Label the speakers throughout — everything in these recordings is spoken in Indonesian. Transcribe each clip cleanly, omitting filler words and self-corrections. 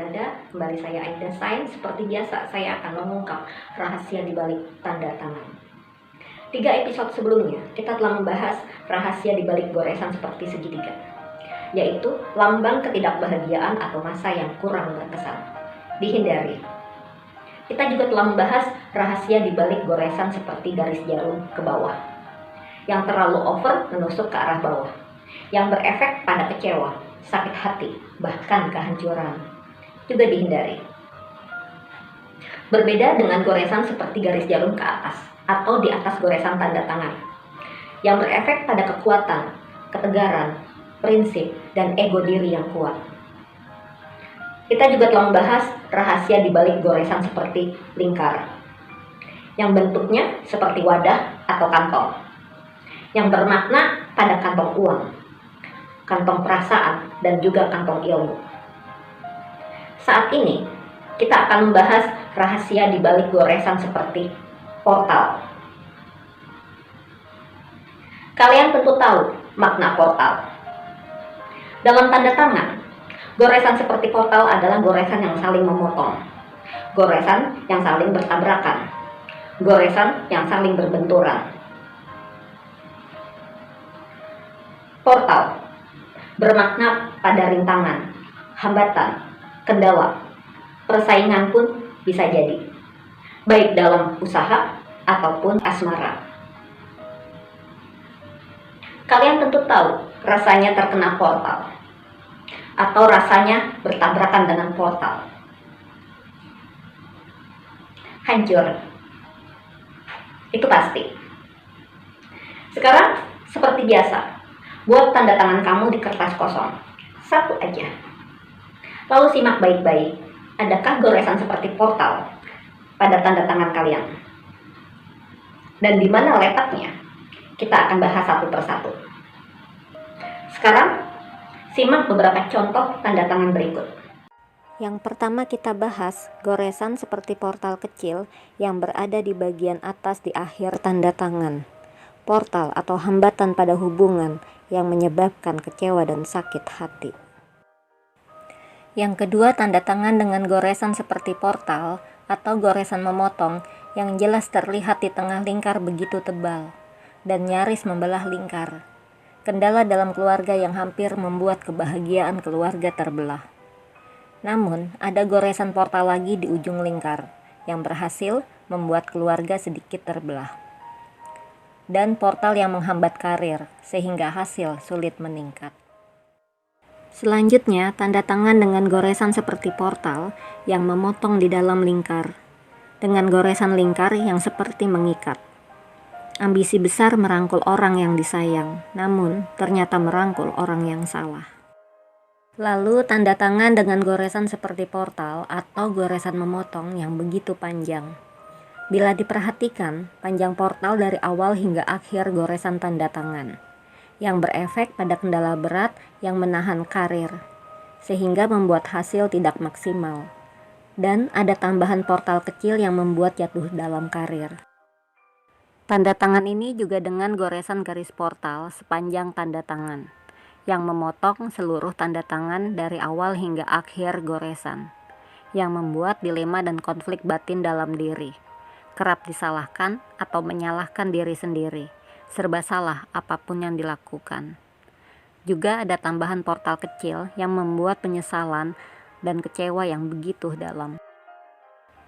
Speaker 1: Anda, kembali saya Aida Sain. Seperti biasa, saya akan mengungkap rahasia di balik tanda tangan. 3 episode sebelumnya, kita telah membahas rahasia di balik goresan seperti segitiga, yaitu lambang ketidakbahagiaan atau masa yang kurang berkesan. Dihindari. Kita juga telah membahas rahasia di balik goresan seperti garis jarum ke bawah, yang terlalu over menusuk ke arah bawah, yang berefek pada kecewa, sakit hati, bahkan kehancuran. Juga dihindari. Berbeda dengan goresan seperti garis jarum ke atas atau di atas goresan tanda tangan, yang berefek pada kekuatan, ketegaran, prinsip, dan ego diri yang kuat. Kita juga telah membahas rahasia di balik goresan seperti lingkar, yang bentuknya seperti wadah atau kantong, yang bermakna pada kantong uang, kantong perasaan, dan juga kantong ilmu. Saat ini, kita akan membahas rahasia di balik goresan seperti portal. Kalian tentu tahu makna portal. Dalam tanda tangan, goresan seperti portal adalah goresan yang saling memotong, goresan yang saling bertabrakan, goresan yang saling berbenturan. Portal bermakna pada rintangan, hambatan, kendala, persaingan pun bisa jadi, baik dalam usaha ataupun asmara. Kalian tentu tahu rasanya terkena portal, atau rasanya bertabrakan dengan portal. Hancur. Itu pasti. Sekarang, seperti biasa, buat tanda tangan kamu di kertas kosong. 1 aja. Lalu simak baik-baik, adakah goresan seperti portal pada tanda tangan kalian? Dan di mana letaknya? Kita akan bahas satu persatu. Sekarang, simak beberapa contoh tanda tangan berikut.
Speaker 2: Yang pertama kita bahas goresan seperti portal kecil yang berada di bagian atas di akhir tanda tangan. Portal atau hambatan pada hubungan yang menyebabkan kecewa dan sakit hati. Yang kedua, tanda tangan dengan goresan seperti portal atau goresan memotong yang jelas terlihat di tengah lingkar begitu tebal dan nyaris membelah lingkar. Kendala dalam keluarga yang hampir membuat kebahagiaan keluarga terbelah. Namun, ada goresan portal lagi di ujung lingkar yang berhasil membuat keluarga sedikit terbelah. Dan portal yang menghambat karir sehingga hasil sulit meningkat. Selanjutnya, tanda tangan dengan goresan seperti portal yang memotong di dalam lingkar, dengan goresan lingkar yang seperti mengikat. Ambisi besar merangkul orang yang disayang, namun ternyata merangkul orang yang salah. Lalu tanda tangan dengan goresan seperti portal atau goresan memotong yang begitu panjang. Bila diperhatikan, panjang portal dari awal hingga akhir goresan tanda tangan, yang berefek pada kendala berat yang menahan karir, sehingga membuat hasil tidak maksimal. Dan ada tambahan portal kecil yang membuat jatuh dalam karir. Tanda tangan ini juga dengan goresan garis portal sepanjang tanda tangan, yang memotong seluruh tanda tangan dari awal hingga akhir goresan, yang membuat dilema dan konflik batin dalam diri. Kerap disalahkan atau menyalahkan diri sendiri, serba salah apapun yang dilakukan. Juga ada tambahan portal kecil yang membuat penyesalan dan kecewa yang begitu dalam.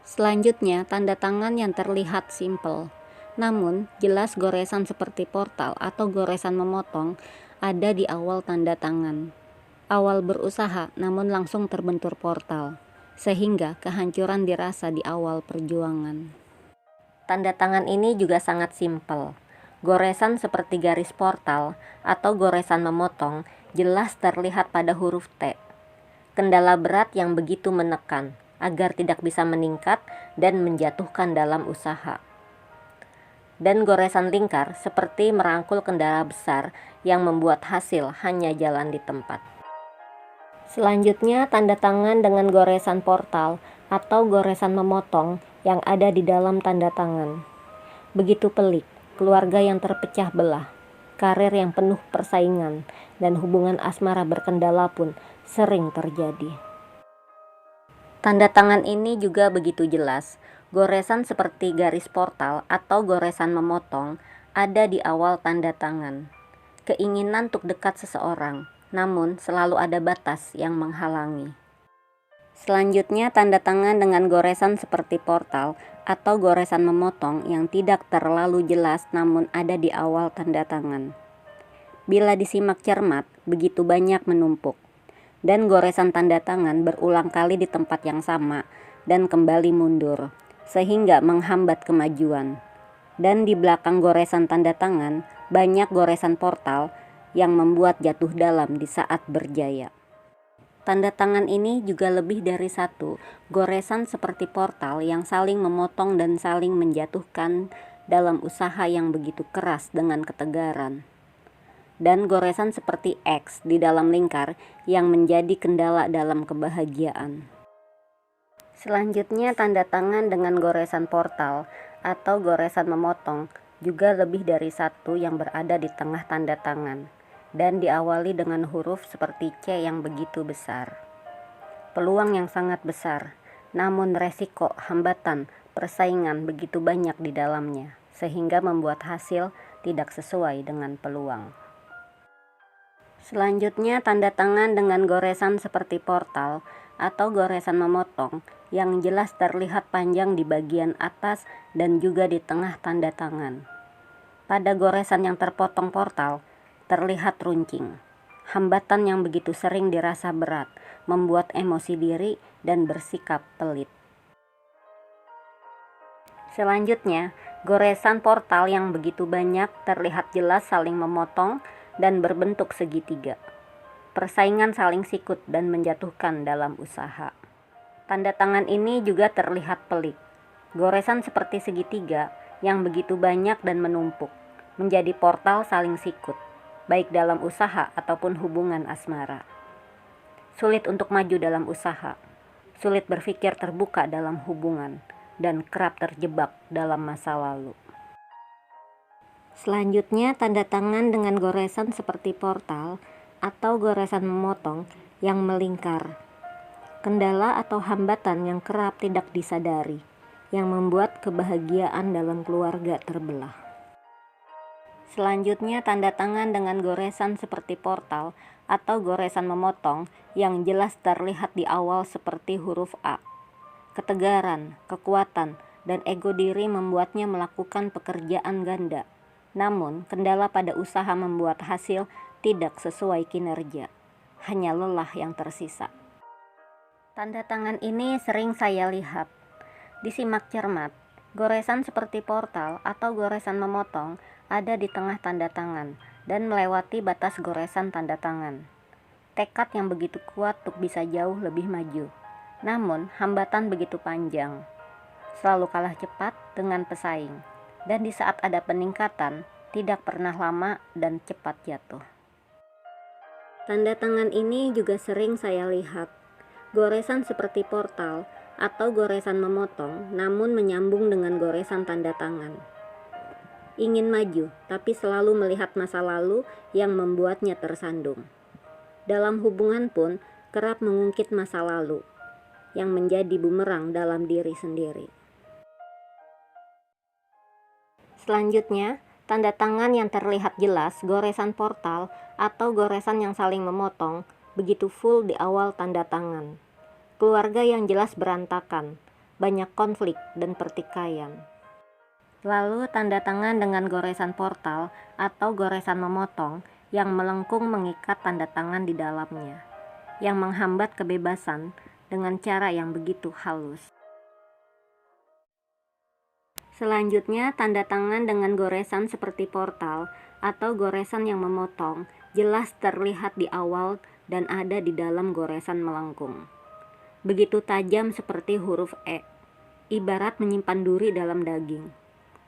Speaker 2: Selanjutnya, tanda tangan yang terlihat simpel, namun jelas goresan seperti portal atau goresan memotong ada di awal tanda tangan. Awal berusaha namun langsung terbentur portal, sehingga kehancuran dirasa di awal perjuangan. Tanda tangan ini juga sangat simpel. Goresan seperti garis portal atau goresan memotong jelas terlihat pada huruf T. Kendala berat yang begitu menekan agar tidak bisa meningkat dan menjatuhkan dalam usaha. Dan goresan lingkar seperti merangkul kendala besar yang membuat hasil hanya jalan di tempat. Selanjutnya, tanda tangan dengan goresan portal atau goresan memotong yang ada di dalam tanda tangan. Begitu pelik, keluarga yang terpecah belah, karir yang penuh persaingan, dan hubungan asmara berkendala pun sering terjadi. Tanda tangan ini juga begitu jelas. Goresan seperti garis portal atau goresan memotong ada di awal tanda tangan. Keinginan untuk dekat seseorang, namun selalu ada batas yang menghalangi. Selanjutnya, tanda tangan dengan goresan seperti portal atau goresan memotong yang tidak terlalu jelas namun ada di awal tanda tangan. Bila disimak cermat, begitu banyak menumpuk. Dan goresan tanda tangan berulang kali di tempat yang sama dan kembali mundur, sehingga menghambat kemajuan. Dan di belakang goresan tanda tangan, banyak goresan portal yang membuat jatuh dalam di saat berjaya. Tanda tangan ini juga lebih dari satu, goresan seperti portal yang saling memotong dan saling menjatuhkan dalam usaha yang begitu keras dengan ketegaran. Dan goresan seperti X di dalam lingkar yang menjadi kendala dalam kebahagiaan. Selanjutnya, tanda tangan dengan goresan portal atau goresan memotong juga lebih dari satu yang berada di tengah tanda tangan dan diawali dengan huruf seperti C yang begitu besar. Peluang yang sangat besar, namun resiko, hambatan, persaingan begitu banyak di dalamnya sehingga membuat hasil tidak sesuai dengan peluang. Selanjutnya, tanda tangan dengan goresan seperti portal atau goresan memotong yang jelas terlihat panjang di bagian atas dan juga di tengah tanda tangan. Pada goresan yang terpotong portal, terlihat runcing. Hambatan yang begitu sering dirasa berat, membuat emosi diri dan bersikap pelit. Selanjutnya, goresan portal yang begitu banyak terlihat jelas saling memotong dan berbentuk segitiga. Persaingan saling sikut dan menjatuhkan dalam usaha. Tanda tangan ini juga terlihat pelik. Goresan seperti segitiga yang begitu banyak dan menumpuk, menjadi portal saling sikut, baik dalam usaha ataupun hubungan asmara. Sulit untuk maju dalam usaha, sulit berpikir terbuka dalam hubungan, dan kerap terjebak dalam masa lalu. Selanjutnya, tanda tangan dengan goresan seperti portal atau goresan memotong yang melingkar. Kendala atau hambatan yang kerap tidak disadari, yang membuat kebahagiaan dalam keluarga terbelah. Selanjutnya, tanda tangan dengan goresan seperti portal atau goresan memotong yang jelas terlihat di awal seperti huruf A. Ketegaran, kekuatan, dan ego diri membuatnya melakukan pekerjaan ganda. Namun, kendala pada usaha membuat hasil tidak sesuai kinerja. Hanya lelah yang tersisa. Tanda tangan ini sering saya lihat. Disimak cermat, goresan seperti portal atau goresan memotong ada di tengah tanda tangan dan melewati batas goresan tanda tangan. Tekad yang begitu kuat untuk bisa jauh lebih maju. Namun, hambatan begitu panjang. Selalu kalah cepat dengan pesaing. Dan di saat ada peningkatan, tidak pernah lama dan cepat jatuh. Tanda tangan ini juga sering saya lihat. Goresan seperti portal atau goresan memotong, namun menyambung dengan goresan tanda tangan. Ingin maju, tapi selalu melihat masa lalu yang membuatnya tersandung. Dalam hubungan pun, kerap mengungkit masa lalu, yang menjadi bumerang dalam diri sendiri. Selanjutnya, tanda tangan yang terlihat jelas goresan portal atau goresan yang saling memotong begitu full di awal tanda tangan. Keluarga yang jelas berantakan, banyak konflik dan pertikaian. Lalu tanda tangan dengan goresan portal atau goresan memotong yang melengkung mengikat tanda tangan di dalamnya, yang menghambat kebebasan dengan cara yang begitu halus. Selanjutnya, tanda tangan dengan goresan seperti portal atau goresan yang memotong jelas terlihat di awal dan ada di dalam goresan melengkung. Begitu tajam seperti huruf E, ibarat menyimpan duri dalam daging,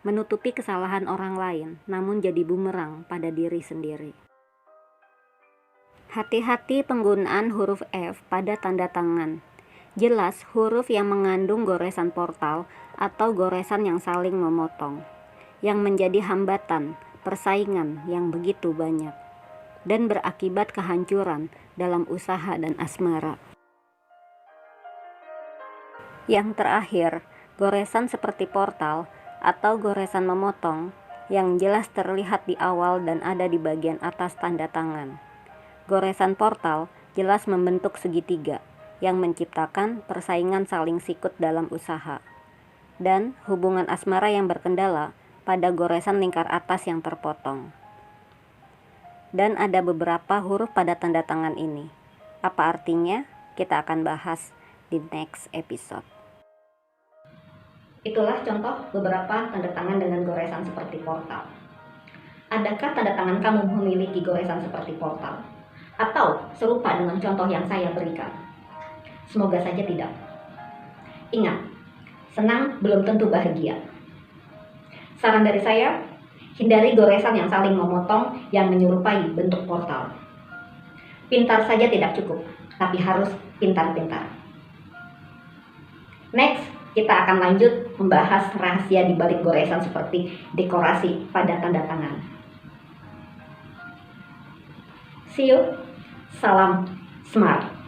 Speaker 2: menutupi kesalahan orang lain namun jadi bumerang pada diri sendiri. Hati-hati penggunaan huruf F pada tanda tangan. Jelas huruf yang mengandung goresan portal atau goresan yang saling memotong, yang menjadi hambatan, persaingan yang begitu banyak, dan berakibat kehancuran dalam usaha dan asmara. Yang terakhir, goresan seperti portal atau goresan memotong yang jelas terlihat di awal dan ada di bagian atas tanda tangan. Goresan portal jelas membentuk segitiga yang menciptakan persaingan saling sikut dalam usaha. Dan hubungan asmara yang berkendala pada goresan lingkar atas yang terpotong. Dan ada beberapa huruf pada tanda tangan ini. Apa artinya? Kita akan bahas di next episode.
Speaker 1: Itulah contoh beberapa tanda tangan dengan goresan seperti portal. Adakah tanda tangan kamu memiliki goresan seperti portal? Atau serupa dengan contoh yang saya berikan? Semoga saja tidak. Ingat, senang belum tentu bahagia. Saran dari saya, hindari goresan yang saling memotong yang menyerupai bentuk portal. Pintar saja tidak cukup, tapi harus pintar-pintar. Next, kita akan lanjut membahas rahasia di balik goresan seperti dekorasi pada tanda tangan. See you. Salam smart.